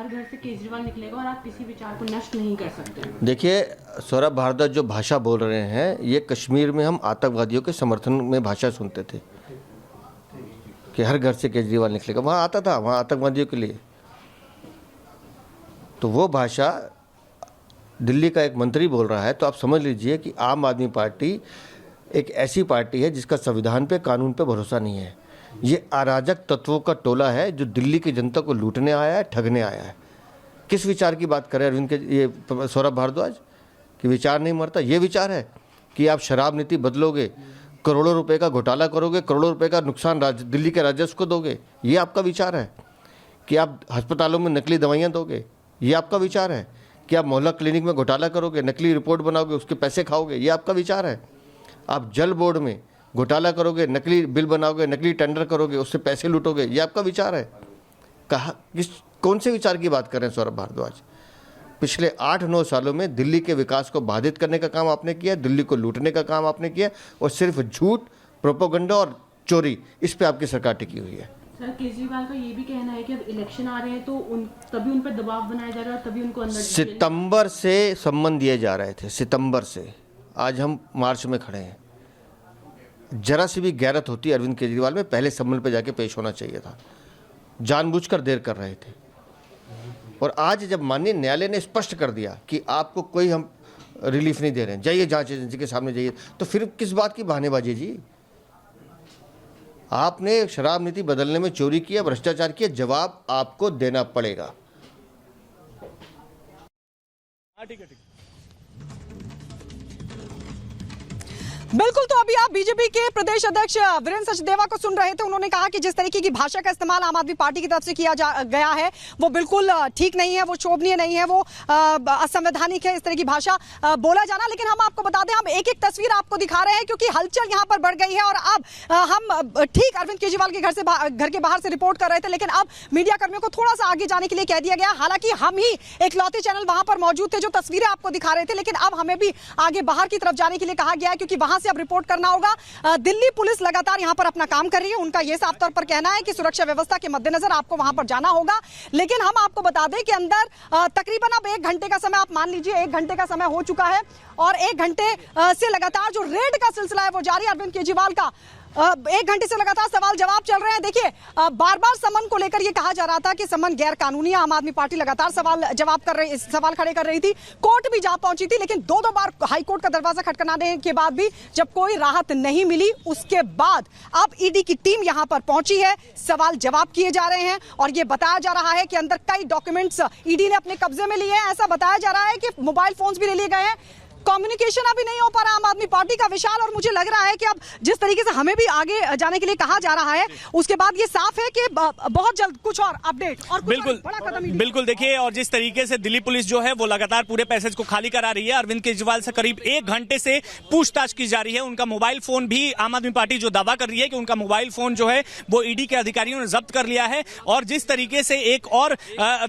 हर घर से केजरीवाल निकलेगा और आप किसी विचार को नष्ट नहीं कर सकते। देखिए, सौरभ भारद्वाज जो भाषा बोल रहे हैं, ये कश्मीर में हम आतंकवादियों के समर्थन में भाषा सुनते थे कि हर घर से केजरीवाल निकलेगा। वहाँ आता था, वहाँ आतंकवादियों के लिए। तो वो भाषा दिल्ली का एक मंत्री बोल रहा है, तो आप समझ लीजिए कि आम आदमी पार्टी एक ऐसी पार्टी है जिसका संविधान पे, कानून पे भरोसा नहीं है। ये अराजक तत्वों का टोला है जो दिल्ली की जनता को लूटने आया है, ठगने आया है। किस विचार की बात करें अरविंद के ये सौरभ भारद्वाज कि विचार नहीं मरता? ये विचार है कि आप शराब नीति बदलोगे, करोड़ों रुपए का घोटाला करोगे, करोड़ों रुपए का नुकसान दिल्ली के राजस्व को दोगे, ये आपका विचार है? कि आप अस्पतालों में नकली दवाइयाँ दोगे, ये आपका विचार है? कि आप मोहल्ला क्लिनिक में घोटाला करोगे, नकली रिपोर्ट बनाओगे, उसके पैसे खाओगे, ये आपका विचार है? आप जल बोर्ड में घोटाला करोगे, नकली बिल बनाओगे, नकली टेंडर करोगे, उससे पैसे लूटोगे, ये आपका विचार है? कौन से विचार की बात कर रहे हैं सौरभ भारद्वाज? पिछले 8-9 सालों में दिल्ली के विकास को बाधित करने का काम आपने किया, दिल्ली को लूटने का काम आपने किया, और सिर्फ झूठ, प्रोपेगेंडा और चोरी, इस पे आपकी सरकार टिकी हुई है। सर, केजरीवाल का ये भी कहना है कि अब इलेक्शन आ रहे हैं तो तभी उन पर दबाव बनाया जा रहा है और तभी उनको अंदर सितंबर से सम्मन दिए जा रहे थे, सितंबर से। आज हम मार्च में खड़े हैं। जरा सी भी गैरत होती अरविंद केजरीवाल में, पहले सम्मन पे जाके पेश होना चाहिए था। जानबूझकर देर कर रहे थे। और आज जब माननीय न्यायालय ने स्पष्ट कर दिया कि आपको कोई हम रिलीफ नहीं दे रहे हैं, जाइए जांच एजेंसी के सामने जाइए, तो फिर किस बात की बहानेबाजी जी? आपने शराब नीति बदलने में चोरी किया, भ्रष्टाचार किया, जवाब आपको देना पड़ेगा। ठीक है। बिल्कुल, तो अभी आप बीजेपी के प्रदेश अध्यक्ष वीरेंद्र सचदेवा को सुन रहे थे। उन्होंने कहा कि जिस तरीके की भाषा का इस्तेमाल आम आदमी पार्टी की तरफ से किया गया है वो बिल्कुल ठीक नहीं है, वो शोभनीय नहीं है, वो असंवैधानिक है इस तरह की भाषा बोला जाना। लेकिन हम आपको बता दें, हम एक एक तस्वीर आपको दिखा रहे हैं क्योंकि हलचल यहाँ पर बढ़ गई है। और अब हम ठीक अरविंद केजरीवाल के घर के बाहर से रिपोर्ट कर रहे थे, लेकिन अब मीडिया कर्मियों को थोड़ा सा आगे जाने के लिए कह दिया गया। हालांकि हम ही इकलौते चैनल वहां पर मौजूद थे जो तस्वीरें आपको दिखा रहे थे, लेकिन अब हमें भी आगे बाहर की तरफ जाने के लिए कहा गया है क्योंकि वहां से अब रिपोर्ट करना होगा। दिल्ली पुलिस लगातार यहां पर अपना काम कर रही है। उनका यह साफ तौर पर कहना है कि सुरक्षा व्यवस्था के मद्देनजर आपको वहां पर जाना होगा। लेकिन हम आपको बता दें कि अंदर तकरीबन अब 1 घंटे का समय, आप मान लीजिए 1 घंटे का समय हो चुका है और 1 घंटे से लगातार जो रेड का सिलसिला है वो जारी। अरविंद केजरीवाल का 1 घंटे से लगातार सवाल जवाब चल रहे हैं। देखिए, बार बार समन को लेकर यह कहा जा रहा था कि समन गैर कानूनी है। आम आदमी पार्टी लगातार सवाल खड़े कर रही थी, कोर्ट भी जा पहुंची थी, लेकिन 2 बार हाईकोर्ट का दरवाजा खटखटाने के बाद भी जब कोई राहत नहीं मिली, उसके बाद अब ईडी की टीम यहां पर पहुंची है, सवाल जवाब किए जा रहे हैं और यह बताया जा रहा है कि अंदर कई डॉक्यूमेंट्स ईडी ने अपने कब्जे में लिए हैं। ऐसा बताया जा रहा है कि मोबाइल फोन्स भी ले लिए गए हैं। कम्युनिकेशन अभी नहीं हो पा रहा आम आदमी पार्टी का, विशाल। और मुझे लग रहा है कि अब जिस तरीके से हमें भी आगे जाने के लिए कहा जा रहा है, उसके बाद ये साफ है कि बहुत जल्द कुछ और अपडेट और कुछ बड़ा कदम। बिल्कुल देखिए, और जिस तरीके से दिल्ली पुलिस जो है वो लगातार पूरे पैसेज को खाली करा रही है। अरविंद केजरीवाल से करीब 1 घंटे से पूछताछ की जा रही है। उनका मोबाइल फोन भी आम आदमी पार्टी जो दावा कर रही है कि उनका मोबाइल फोन जो है वो ईडी के अधिकारियों ने जब्त कर लिया है। और जिस तरीके से एक और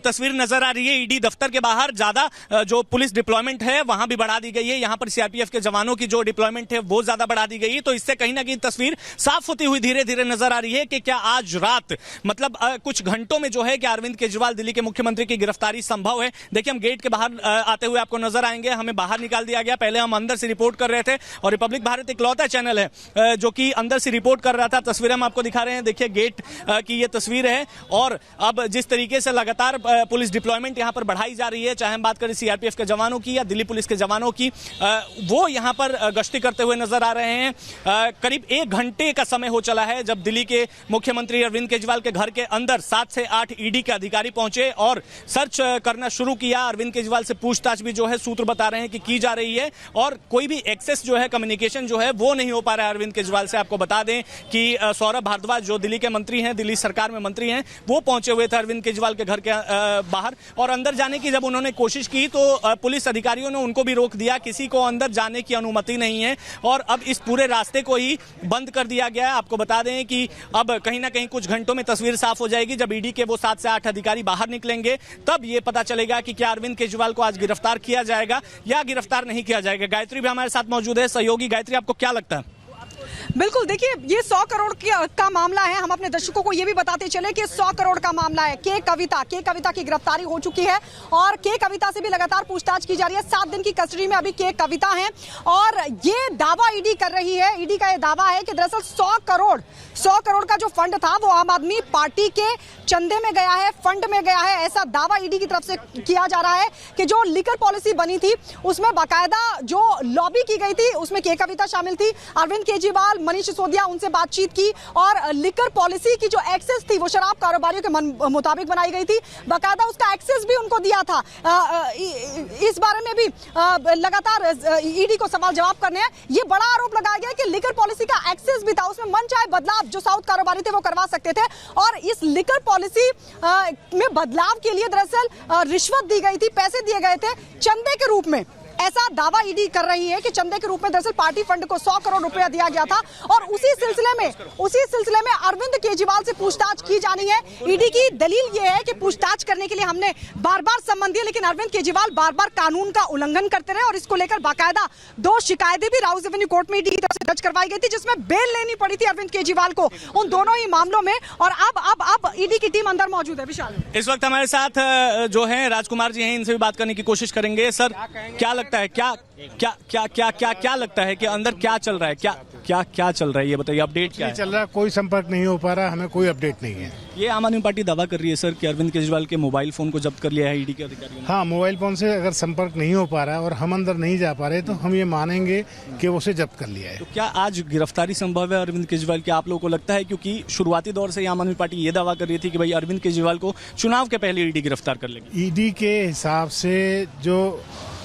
तस्वीर नजर आ रही है, ईडी दफ्तर के बाहर ज्यादा जो पुलिस डिप्लॉयमेंट है वहां भी बढ़ा दी गई है। यहां पर सीआरपीएफ के जवानों की जो डिप्लॉयमेंट है वो ज्यादा बढ़ा दी गई है। तो इससे कहीं ना कहीं तस्वीर साफ होती हुई धीरे धीरे नजर आ रही है कि क्या आज रात, मतलब कुछ घंटों में जो है कि अरविंद केजरीवाल दिल्ली के मुख्यमंत्री की गिरफ्तारी संभव है। देखिए, हम गेट के बाहर आते हुए आपको नजर आएंगे। हमें बाहर निकाल दिया गया, पहले हम अंदर से रिपोर्ट कर रहे थे और रिपब्लिक भारत इकलौता चैनल है जो कि अंदर से रिपोर्ट कर रहा था। तस्वीरें हम आपको दिखा रहे हैं। देखिए, गेट की ये तस्वीर है। और अब जिस तरीके से लगातार पुलिस डिप्लॉयमेंट यहां पर बढ़ाई जा रही है, चाहे हम बात करें सीआरपीएफ के जवानों की या दिल्ली पुलिस के जवानों की, वो यहां पर गश्ती करते हुए नजर आ रहे हैं। करीब 1 घंटे का समय हो चला है जब दिल्ली के मुख्यमंत्री अरविंद केजरीवाल के घर के अंदर 7 से 8 ईडी के अधिकारी पहुंचे और सर्च करना शुरू किया। अरविंद केजरीवाल से पूछताछ भी जो है सूत्र बता रहे हैं कि की जा रही है और कोई भी एक्सेस जो है, कम्युनिकेशन जो है वो नहीं हो पा रहा है अरविंद केजरीवाल से। आपको बता दें कि सौरभ भारद्वाज जो दिल्ली के मंत्री हैं, दिल्ली सरकार में मंत्री हैं, वो पहुंचे हुए थे अरविंद केजरीवाल के घर के बाहर और अंदर जाने की जब उन्होंने कोशिश की तो पुलिस अधिकारियों ने उनको भी रोक दिया। किसी को अंदर जाने की अनुमति नहीं है और अब इस पूरे रास्ते को ही बंद कर दिया गया है। आपको बता दें कि अब कहीं ना कहीं कुछ घंटों में तस्वीर साफ हो जाएगी। जब ईडी के वो 7 से 8 अधिकारी बाहर निकलेंगे तब ये पता चलेगा कि क्या अरविंद केजरीवाल को आज गिरफ्तार किया जाएगा या गिरफ्तार नहीं किया जाएगा। गायत्री भी हमारे साथ मौजूद है, सहयोगी। गायत्री, आपको क्या लगता है? बिल्कुल, देखिए ये 100 करोड़ का मामला है। हम अपने दर्शकों को ये भी बताते चले कि 100 करोड़ का मामला है। के कविता की गिरफ्तारी हो चुकी है और के कविता से भी लगातार पूछताछ की जा रही है। 7 दिन की कस्टडी में अभी के कविता है और ये दावा ईडी कर रही है। ईडी का ये दावा है कि दरअसल 100 करोड़ का जो फंड था वो आम आदमी पार्टी के चंदे में गया है, फंड में गया है। ऐसा दावा ईडी की तरफ से किया जा रहा है कि जो लिकर पॉलिसी बनी थी उसमें बाकायदा जो लॉबी की गई थी उसमें के कविता शामिल थी। अरविंद केजरीवाल, मनीष सिसोदिया उनसे बातचीत की और लिकर पॉलिसी की जो एक्सेस थी वो शराब कारोबारियों के मुताबिक बनाई गई थी। बाकायदा उसका एक्सेस भी उनको दिया था। इस बारे में भी लगातार ईडी को सवाल जवाब करने हैं। ये बड़ा आरोप लगाया गया कि लिकर पॉलिसी का एक्सेस भी था, उसमें मन चाहे बदलाव जो साउथ कारोबारी थे वो करवा सकते थे और इस लिकर पॉलिसी में बदलाव के लिए दरअसल रिश्वत दी गई थी, पैसे दिए गए थे चंदे के रूप में। ऐसा दावा ईडी कर रही है कि चंदे के रूप में दरअसल पार्टी फंड को 100 करोड़ रुपया दिया गया था और उसी सिलसिले में अरविंद केजरीवाल से पूछताछ की जानी है। ईडी की दलील यह है कि पूछताछ करने के लिए हमने बार-बार सम्मन दिया लेकिन अरविंद केजरीवाल बार-बार कानून का उल्लंघन करते रहे और इसको लेकर बाकायदा 2 शिकायतें भी राउस एवेन्यू कोर्ट में ईडी की तरफ से दर्ज करवाई गई थी जिसमें बेल लेनी पड़ी थी अरविंद केजरीवाल को उन दोनों ही मामलों में। और अब ईडी की टीम अंदर मौजूद है। विशाल, इस वक्त हमारे साथ जो है राजकुमार जी हैं, इनसे भी बात करने की कोशिश करेंगे। सर, क्या लगता है, क्या लगता है कि अंदर क्या चल रहा है, क्या चल रहा है, ये बताइए, अपडेट क्या चल रहा है? कोई संपर्क नहीं हो पा रहा, हमें कोई अपडेट नहीं है। ये आम आदमी पार्टी दावा कर रही है सर कि अरविंद केजरीवाल के मोबाइल फोन को जब्त कर लिया है ईडी के अधिकारियों ने। हाँ, मोबाइल फोन से अगर संपर्क नहीं हो पा रहा है और हम अंदर नहीं जा पा रहे तो हम ये मानेंगे कि उसे जब्त कर लिया है। तो क्या आज गिरफ्तारी संभव है अरविंद केजरीवाल की, आप लोगों को लगता है? क्योंकि शुरुआती दौर से आम आदमी पार्टी ये दावा कर रही थी कि भाई अरविंद केजरीवाल को चुनाव के पहले ईडी गिरफ्तार कर लेगी। ईडी के हिसाब से जो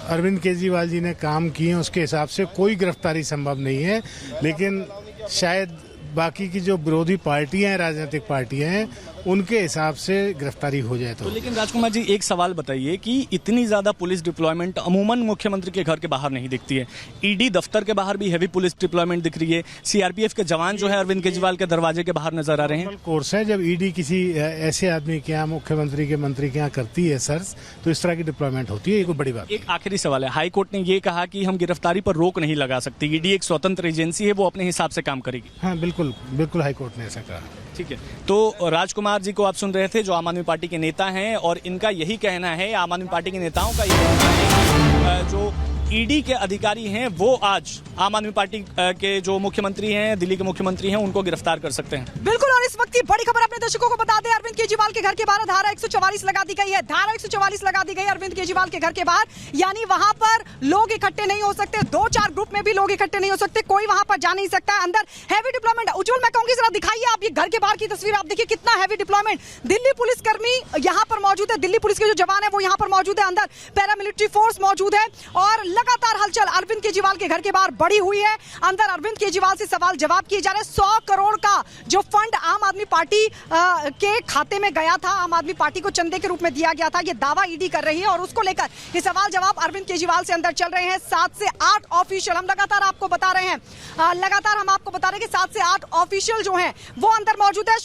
अरविंद केजरीवाल जी ने काम किए उसके हिसाब से कोई गिरफ्तारी संभव नहीं है, लेकिन शायद बाकी की जो विरोधी पार्टियां हैं, राजनीतिक पार्टियां हैं, उनके हिसाब से गिरफ्तारी हो जाए तो। लेकिन राजकुमार जी, एक सवाल बताइए कि इतनी ज्यादा पुलिस डिप्लॉयमेंट अमूमन मुख्यमंत्री के घर के बाहर नहीं दिखती है, ईडी दफ्तर के बाहर भी हैवी पुलिस डिप्लॉयमेंट दिख रही है, सीआरपीएफ के जवान जो है अरविंद केजरीवाल के दरवाजे के बाहर नजर आ रहे हैं। कोर्स है, जब ईडी किसी ऐसे आदमी के यहाँ, मुख्यमंत्री के मंत्री के यहाँ करती है सर्च, तो इस तरह की डिप्लॉयमेंट होती है, ये कोई बड़ी बात। एक आखिरी सवाल है, हाईकोर्ट ने ये कहा कि हम गिरफ्तारी पर रोक नहीं लगा सकते, ईडी एक स्वतंत्र एजेंसी है, वो अपने हिसाब से काम करेगी। हाँ, बिल्कुल हाईकोर्ट ने ऐसा कहा। ठीक है, तो राजकुमार जी को आप सुन रहे थे, जो आम आदमी पार्टी के नेता हैं, और इनका यही कहना है, आम आदमी पार्टी के नेताओं का यही कहना है कि जो ईडी के अधिकारी हैं वो आज आम आदमी पार्टी के जो मुख्यमंत्री हैं, दिल्ली के मुख्यमंत्री हैं, उनको गिरफ्तार कर सकते हैं। बिल्कुल, और इस वक्त की बड़ी खबर अपने दर्शकों को बता दें, अरविंद केजरीवाल के घर के बाहर धारा 144 लगा दी गई है। धारा 144 लगा दी गई अरविंद केजरीवाल के घर के बाहर, यानी वहां पर लोग इकट्ठे नहीं हो सकते, 2-4 ग्रुप में भी लोग इकट्ठे नहीं हो सकते, कोई वहां पर जा नहीं सकता है। अंदर हैवी डिप्लॉयमेंट। उज्जवल, मैं कहूंगी जरा दिखाइए आप ये घर के बाहर की तस्वीर, आप देखिए कितना हैवी डिप्लॉयमेंट। दिल्ली पुलिस कर्मी यहाँ पर मौजूद है, दिल्ली पुलिस के जो जवान है वो यहाँ पर मौजूद है, अंदर पैरामिलिट्री फोर्स मौजूद है और लगातार हलचल अरविंद केजरीवाल के घर के बाहर बढ़ी हुई है। अंदर अरविंद केजरीवाल से सवाल जवाब किए जा रहे हैं। 100 करोड़ का जो फंड आम आदमी पार्टी के खाते में गया था, आम आदमी पार्टी को चंदे के रूप में दिया गया था, ये दावा ईडी कर रही है और उसको लेकर ये सवाल जवाब अरविंद केजरीवाल से अंदर चल रहे हैं। 7 से 8 ऑफिशियल हम लगातार आपको बता रहे हैं, 7 से 8 ऑफिशियल जो हैं वो अंदर मौजूद है।